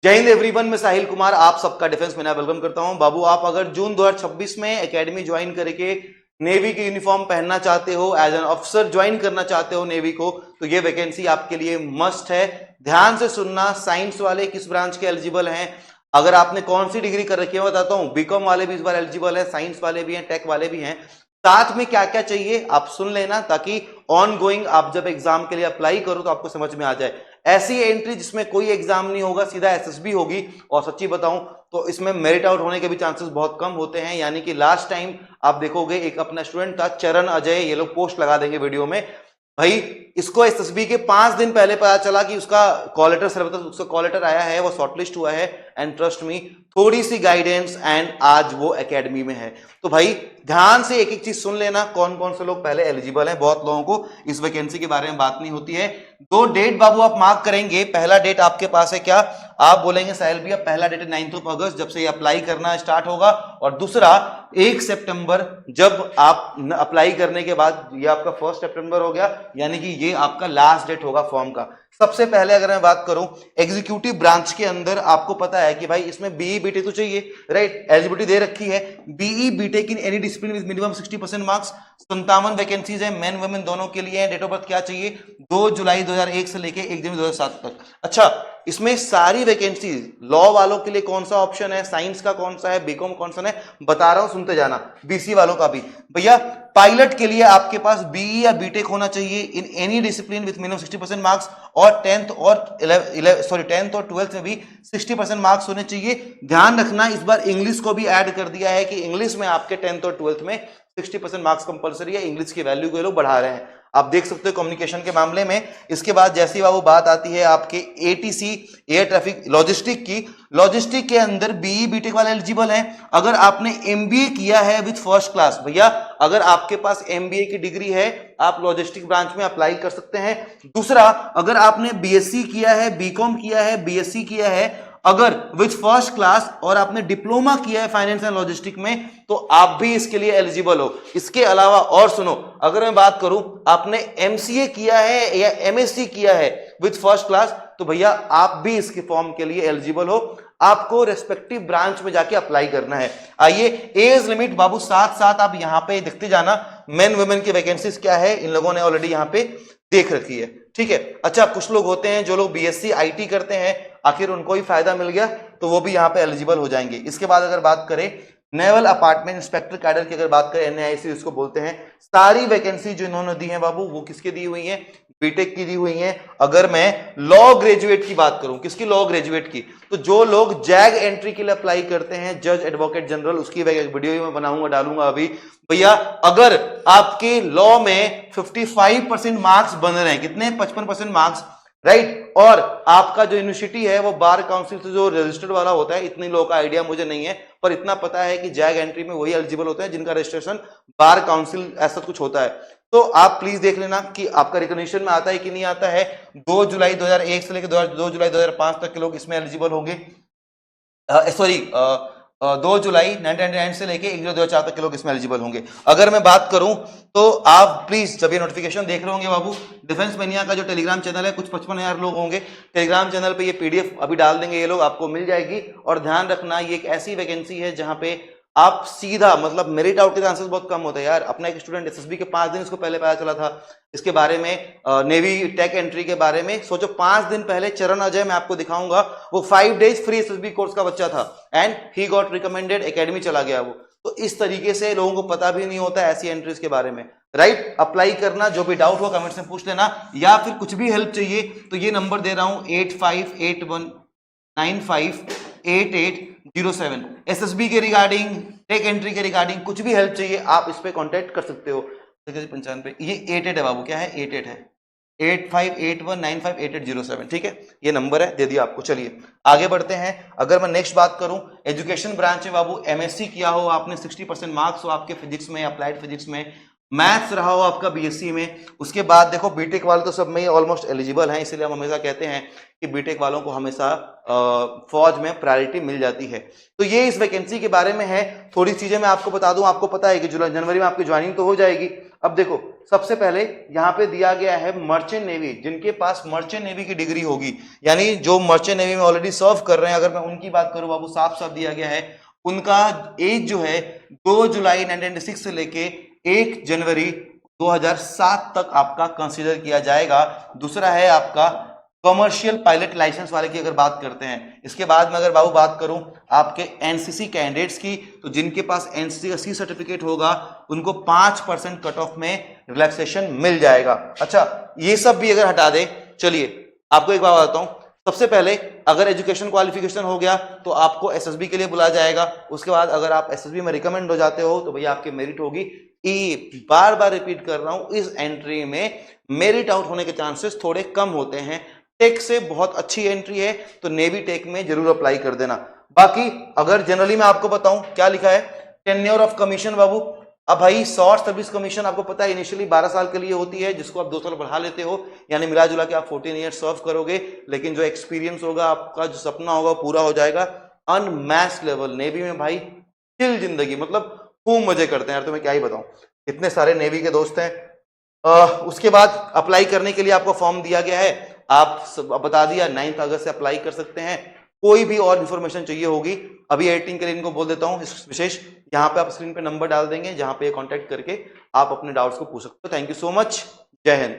जय हिंद एवरीवन, मैं साहिल कुमार आप सबका डिफेंस में वेलकम करता हूं। बाबू, आप अगर जून 2026 में एकेडमी ज्वाइन करके नेवी की यूनिफॉर्म पहनना चाहते हो, एज एन ऑफिसर ज्वाइन करना चाहते हो नेवी को, तो ये वैकेंसी आपके लिए मस्ट है। ध्यान से सुनना, साइंस वाले किस ब्रांच के एलिजिबल हैं, अगर आपने कौन सी डिग्री कर रखी है बताता हूं। बीकॉम वाले भी इस बार एलिजिबल है, साइंस वाले भी हैं, टेक वाले भी हैं। साथ में क्या क्या चाहिए आप सुन लेना, ताकि ऑन गोइंग आप जब एग्जाम के लिए अप्लाई करो तो आपको समझ में आ जाए। ऐसी एंट्री जिसमें कोई एग्जाम नहीं होगा, सीधा एसएसबी होगी, और सच्ची बताऊं तो इसमें मेरिट आउट होने के भी चांसेस बहुत कम होते हैं। यानी कि लास्ट टाइम आप देखोगे एक अपना स्टूडेंट था चरण अजय, ये लोग पोस्ट लगा देंगे वीडियो में, भाई इसको एसएसबी के 5 दिन पहले पता चला कि उसका कॉल लेटर उसका कॉल लेटर आया है, वो शॉर्टलिस्ट हुआ है, एंड ट्रस्ट मी थोड़ी सी गाइडेंस एंड आज वो एकेडमी में है। तो भाई ध्यान से एक एक चीज सुन लेना, कौन कौन से लोग पहले एलिजिबल हैं। बहुत लोगों को इस वैकेंसी के बारे में बात नहीं होती है। 2 डेट बाबू आप मार्क करेंगे। पहला डेट आपके पास है क्या, आप बोलेंगे साहिल भैया पहला डेट है 9 अगस्त, जब से ये अप्लाई करना स्टार्ट होगा, और दूसरा 1 सितंबर, जब आप अप्लाई करने के बाद ये आपका 1 सितंबर हो गया, यानी कि ये आपका लास्ट डेट होगा फॉर्म का। सबसे पहले अगर मैं बात करूं एग्जीक्यूटिव ब्रांच के अंदर, आपको पता है कि भाई इसमें बीई बीटेक तो चाहिए, राइट, एलिजिबिलिटी दे रखी है, BE BTech in any discipline with minimum 60% marks. 57 vacancies है, मेन वुमेन दोनों के लिए है। डेट ऑफ बर्थ क्या चाहिए, 2 जुलाई 2001 से लेके 1 जनवरी 2007 तक। अच्छा, इसमें सारी वैकेंसीज लॉ वालों के लिए कौन सा ऑप्शन है, साइंस का कौन सा है, बीकॉम कौन सा है, बता रहा हूं, सुनते जाना। बीसी वालों का भी भैया, पायलट के लिए आपके पास बीई या बीटेक होना चाहिए इन any discipline with minimum 60% marks, और 10th और 12th में भी 60% मार्क्स होने चाहिए। ध्यान रखना इस बार इंग्लिश को भी ऐड कर दिया है कि इंग्लिश में आपके 10th और 12th में 60% मार्क्स कंपलसरी है। इंग्लिश की वैल्यू को ये लोग बढ़ा रहे हैं, आप देख सकते हो कम्युनिकेशन के मामले में। इसके बाद जैसी वो बात आती है आपके एटीसी एयर ट्रैफिक लॉजिस्टिक की, लॉजिस्टिक के अंदर बीई बीटेक वाले एलिजिबल हैं। अगर आपने एमबीए किया है विद फर्स्ट क्लास, भैया अगर आपके पास एमबीए की डिग्री है आप लॉजिस्टिक ब्रांच में अप्लाई कर सकते हैं। दूसरा, अगर आपने बीएससी किया है, बीकॉम किया है, बीएससी किया है अगर विथ फर्स्ट क्लास, और आपने डिप्लोमा किया है फाइनेंस एंड लॉजिस्टिक में, तो आप भी इसके लिए एलिजिबल हो। इसके अलावा और सुनो, अगर मैं बात करूं आपने एमसीए किया है या एमएससी किया है विथ फर्स्ट क्लास, तो भैया आप भी इसके फॉर्म के लिए एलिजिबल हो। आपको रेस्पेक्टिव ब्रांच में जाके अप्लाई करना है। आइए, एज लिमिट बाबू साथ साथ आप यहां पे देखते जाना, मेन वुमेन की वैकेंसीज क्या है, इन लोगों ने ऑलरेडी यहां पे देख रखी है, ठीक है। अच्छा, कुछ लोग होते हैं जो लोग बीएससी आईटी करते हैं, आखिर उनको ही फायदा मिल गया, तो वो भी यहाँ पे एलिजिबल हो जाएंगे। इसके बाद अगर बात करें नेवल अपार्टमेंट इंस्पेक्टर कैडर की, अगर बात करें एनआईसी इसको बोलते हैं, सारी वैकेंसी जो इन्होंने दी है बाबू वो किसके दी हुई है, बीटेक की दी हुई है। अगर मैं लॉ ग्रेजुएट की बात करूं, किसकी, लॉ ग्रेजुएट की, तो जो लोग जैग एंट्री के लिए अप्लाई करते हैं, जज एडवोकेट जनरल, उसकी वीडियो मैं बनाऊंगा, डालूंगा अभी। भैया अगर आपके लॉ में 55% मार्क्स बन रहे हैं, कितने, 55% मार्क्स, राइट, और आपका जो यूनिवर्सिटी है वो बार काउंसिल से जो रजिस्टर्ड वाला होता है, इतने लोगों का आइडिया मुझे नहीं है, पर इतना पता है कि जैग एंट्री में वही एलिजिबल होते हैं जिनका रजिस्ट्रेशन बार काउंसिल ऐसा कुछ होता है। तो आप प्लीज देख लेना कि आपका रिकॉग्निशन में आता है कि नहीं आता है। 2 जुलाई 2001 से लेकर 2 जुलाई 2005 तक के लोग इसमें एलिजिबल होंगे। सॉरी 2 जुलाई 1999 से लेके 1 जुलाई 2004 तक के लोग इसमें एलिजिबल होंगे। अगर मैं बात करूं तो आप प्लीज जब ये नोटिफिकेशन देख रहे होंगे बाबू, डिफेंस मैनिया का जो टेलीग्राम चैनल है, कुछ 55,000 लोग होंगे टेलीग्राम चैनल पे, ये पीडीएफ अभी डाल देंगे ये लोग, आपको मिल जाएगी। और ध्यान रखना ये एक ऐसी वैकेंसी है जहां पे आप सीधा, मतलब मेरिट आउट के चांसेस बहुत कम होते हैं यार। अपना एक स्टूडेंट एसएसबी के 5 दिन इसको पहले पता चला था इसके बारे में, नेवी टेक एंट्री के बारे में। सोचो 5 दिन पहले चरण अजय, मैं आपको दिखाऊंगा, वो 5 डेज फ्री एसएसबी कोर्स का बच्चा था, and he got recommended, academy चला गया वो। तो इस तरीके से लोगों को पता भी नहीं होता ऐसी एंट्रीज के बारे में, राइट। अप्लाई करना, जो भी डाउट हो कमेंट्स में पूछ लेना, या फिर कुछ भी हेल्प चाहिए तो ये नंबर दे रहा हूं 8581958807। एसएसबी के रिगार्डिंग, टेक एंट्री के रिगार्डिंग कुछ भी हेल्प चाहिए आप इस पे कांटेक्ट कर सकते हो। 95, ये 88 है बाबू, क्या है, 88 है, 8581958807, ठीक है, ये नंबर है, दे दिया आपको। चलिए आगे बढ़ते हैं। अगर मैं नेक्स्ट बात करूं, एजुकेशन ब्रांच में बाबू एमएससी किया हो आपने, 60% मार्क्स हो आपके फिजिक्स में, अप्लाइड फिजिक्स में, मैथ्स रहा हो आपका बीएससी में, उसके बाद देखो बीटेक वाले तो सब में ऑलमोस्ट एलिजिबल हैं, इसलिए हम हमेशा कहते हैं कि बीटेक वालों को हमेशा फौज में प्रायोरिटी मिल जाती है। तो ये इस वैकेंसी के बारे में है। थोड़ी चीजें मैं आपको बता दूं, आपको पता है कि जुलाई जनवरी में आपकी ज्वाइनिंग तो हो जाएगी। अब देखो सबसे पहले यहाँ पे दिया गया है मर्चेंट नेवी, जिनके पास मर्चेंट नेवी की डिग्री होगी, यानी जो मर्चेंट नेवी में ऑलरेडी सर्व कर रहे हैं, अगर मैं उनकी बात करूं बाबू, साफ साफ दिया गया है उनका एज जो है 2 जुलाई 1996 से लेके 1 जनवरी 2007 तक आपका कंसीडर किया जाएगा। दूसरा है आपका कमर्शियल पायलट लाइसेंस वाले की अगर बात करते हैं। इसके बाद में अगर बाबू बात करूं आपके एनसीसी कैंडिडेट्स की, तो जिनके पास एनसीसी का सी सर्टिफिकेट होगा उनको 5% कट ऑफ में रिलैक्सेशन मिल जाएगा। अच्छा, ये सब भी अगर हटा दे, चलिए आपको एक बात बताता हूं। सबसे पहले अगर एजुकेशन क्वालिफिकेशन हो गया तो आपको एसएसबी के लिए बुलाया जाएगा। उसके बाद अगर आप एसएसबी में रिकमेंड हो जाते हो तो भैया आपकी मेरिट होगी। बार बार रिपीट कर रहा हूं, इस एंट्री में मेरिट आउट होने के चांसेस थोड़े कम होते हैं। टेक से बहुत अच्छी एंट्री है, तो नेवी टेक में जरूर अप्लाई कर देना। बाकी अगर जनरली मैं आपको बताऊं क्या लिखा है, टेन्योर ऑफ कमीशन बाबू। अब भाई शॉर्ट सर्विस कमीशन आपको पता है इनिशियली 12 साल के लिए होती है, जिसको आप 2 साल बढ़ा लेते हो, यानी मिला जुला के आप 14 ईयर सर्व करोगे। लेकिन जो एक्सपीरियंस होगा आपका, जो सपना होगा पूरा हो जाएगा। अनमैच लेवल नेवी में भाई, चिल जिंदगी, मतलब खूब मजे करते हैं यार, तुम्हें क्या ही बताऊं, इतने सारे नेवी के दोस्त हैं। उसके बाद अप्लाई करने के लिए आपको फॉर्म दिया गया है, आप बता दिया 9 अगस्त से अप्लाई कर सकते हैं। कोई भी और इन्फॉर्मेशन चाहिए होगी, अभी एडिटिंग के लिए इनको बोल देता हूं इस विशेष, यहाँ पे आप स्क्रीन पे नंबर डाल देंगे, जहां पे कांटेक्ट करके आप अपने डाउट्स को पूछ सकते हो। थैंक यू सो मच, जय हिंद।